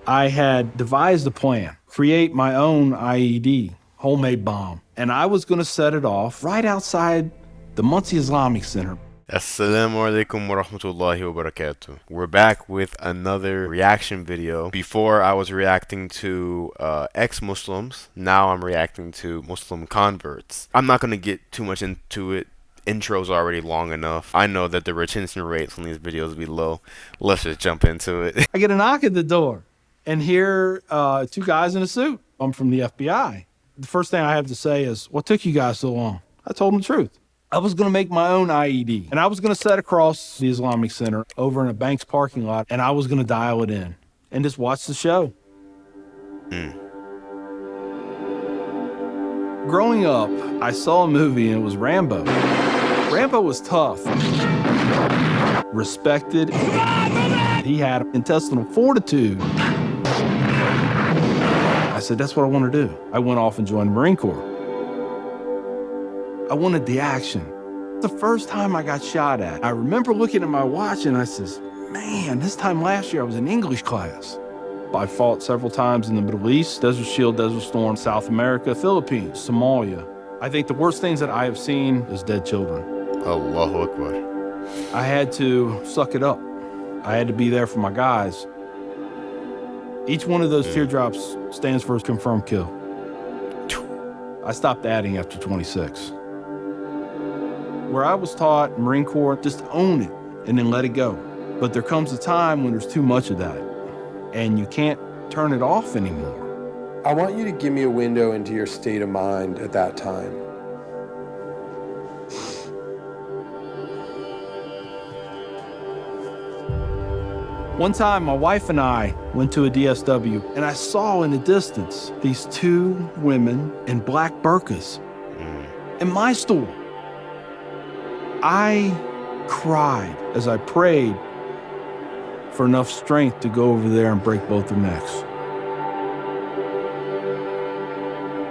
I had devised a plan, create my own IED, homemade bomb, and I was going to set it off right outside the Mosque Islamic Center. Assalamu alaikum wa rahmatullahi wa barakatuh. We're back with another reaction video. Before I was reacting to ex-Muslims, now I'm reacting to Muslim converts. I'm not going to get too much into it. Intro's already long enough. I know that the retention rates on these videos be low. Let's just jump into it. I get a knock at the door and hear two guys in a suit. I'm from the FBI. The first thing I have to say is, what took you guys so long? I told them the truth. I was going to make my own IED, and I was going to set across the Islamic Center over in a bank's parking lot, and I was going to dial it in and just watch the show. Growing up, I saw a movie, and it was Rambo. Rambo was tough, respected. He had intestinal fortitude. I said, that's what I want to do. I went off and joined the Marine Corps. I wanted the action. The first time I got shot at, I remember looking at my watch and I says, man, this time last year I was in English class. I fought several times in the Middle East, Desert Shield, Desert Storm, South America, Philippines, Somalia. I think the worst things that I have seen is dead children. Allahu Akbar. I had to suck it up. I had to be there for my guys. Each one of those teardrops stands for a confirmed kill. I stopped adding after 26. Where I was taught, Marine Corps, just own it and then let it go. But there comes a time when there's too much of that and you can't turn it off anymore. I want you to give me a window into your state of mind at that time. One time, my wife and I went to a DSW, and I saw in the distance these two women in black burqas in my store. I cried as I prayed for enough strength to go over there and break both their necks.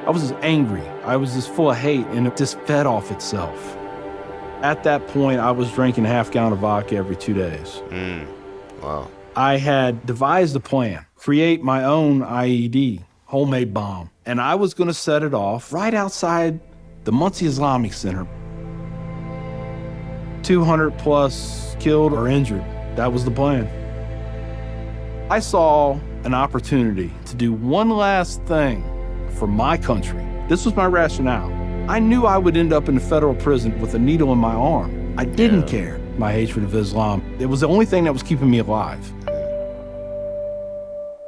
I was just angry. I was just full of hate, and it just fed off itself. At that point, I was drinking a half gallon of vodka every 2 days. Wow. I had devised a plan, create my own IED, homemade bomb, and I was going to set it off right outside the Mosque Islamic Center. 200 plus killed or injured. That was the plan. I saw an opportunity to do one last thing for my country. This was my rationale. I knew I would end up in a federal prison with a needle in my arm. I didn't care. My hatred of Islam. It was the only thing that was keeping me alive.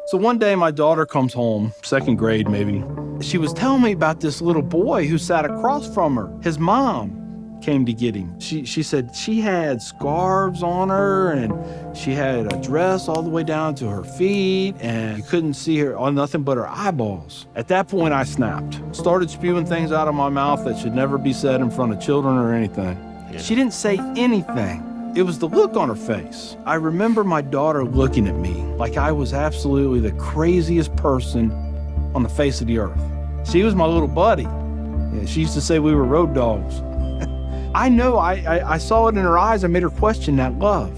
So one day my daughter comes home, second grade maybe. She was telling me about this little boy who sat across from her. His mom came to get him. She said she had scarves on her and she had a dress all the way down to her feet and you couldn't see her on nothing but her eyeballs. At that point I snapped, started spewing things out of my mouth that should never be said in front of children or anything. She didn't say anything. It was the look on her face. I remember my daughter looking at me like I was absolutely the craziest person on the face of the earth. She was my little buddy. Yeah, she used to say we were road dogs. I know I saw it in her eyes. I made her question that love.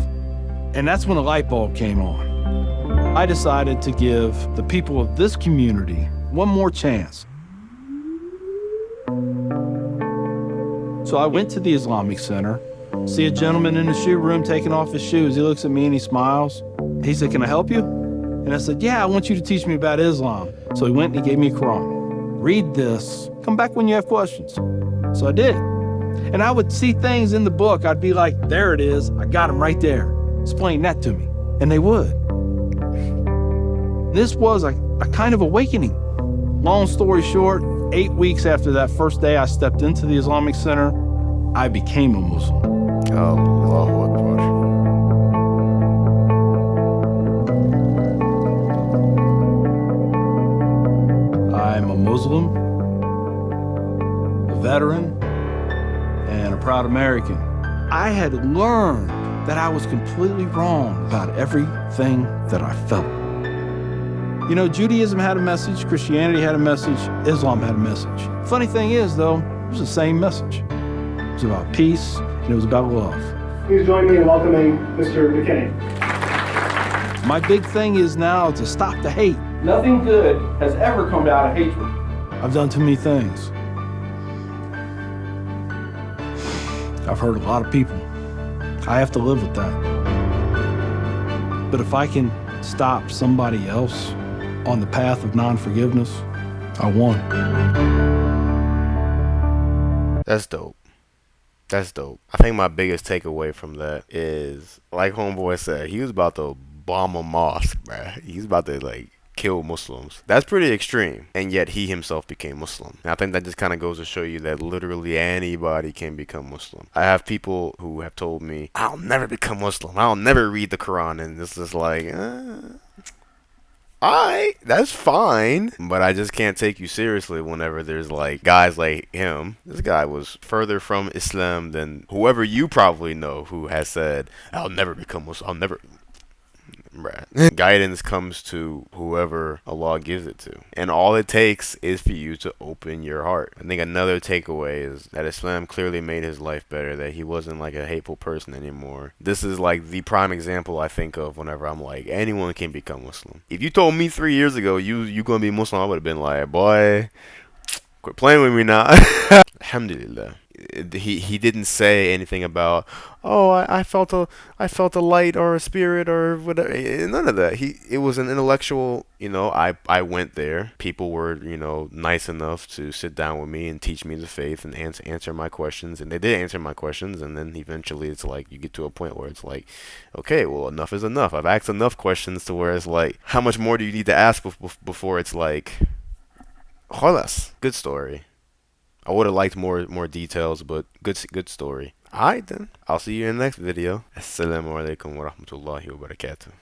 And that's when the light bulb came on. I decided to give the people of this community one more chance. So I went to the Islamic Center, see a gentleman in the shoe room taking off his shoes. He looks at me and he smiles. He said, can I help you? And I said, yeah, I want you to teach me about Islam. So he went and he gave me a Quran. Read this, come back when you have questions. So I did. And I would see things in the book. I'd be like, there it is. I got them right there. Explain that to me. And they would. This was a kind of awakening. Long story short, 8 weeks after that first day I stepped into the Islamic Center, I became a Muslim. Allahu Akbar. I'm a Muslim, a veteran, and a proud American. I had learned that I was completely wrong about everything that I felt. You know, Judaism had a message, Christianity had a message, Islam had a message. Funny thing is, though, it was the same message. It was about peace, and it was about love. Please join me in welcoming Mr. McKinney. My big thing is now to stop the hate. Nothing good has ever come out of hatred. I've done too many things. I've hurt a lot of people. I have to live with that. But if I can stop somebody else on the path of non-forgiveness, I won. That's dope. That's dope. I think my biggest takeaway from that is, like homeboy said, he was about to bomb a mosque, bruh. He's about to like kill Muslims. That's pretty extreme. And yet he himself became Muslim. And I think that just kind of goes to show you that literally anybody can become Muslim. I have people who have told me, I'll never become Muslim. I'll never read the Quran. And this is like, alright, that's fine. But I just can't take you seriously whenever there's like guys like him. This guy was further from Islam than whoever you probably know who has said, I'll never become Muslim. I'll never. Bruh. Guidance comes to whoever Allah gives it to. And all it takes is for you to open your heart. I think another takeaway is that Islam clearly made his life better, that he wasn't like a hateful person anymore. This is like the prime example I think of whenever I'm like, anyone can become Muslim. If you told me 3 years ago you gonna be Muslim, I would have been like, boy, quit playing with me now. Alhamdulillah. He didn't say anything about, oh, I felt a light or a spirit or whatever. None of that. It was an intellectual, I went there. People were, nice enough to sit down with me and teach me the faith and answer my questions, and they did answer my questions. And then eventually it's like you get to a point where it's like, okay, well, enough is enough. I've asked enough questions to where it's like, how much more do you need to ask before it's like, khalas, good story. I would have liked more details, but good story. Alright then. I'll see you in the next video. Assalamu alaikum wa rahmatullahi wa barakatuh.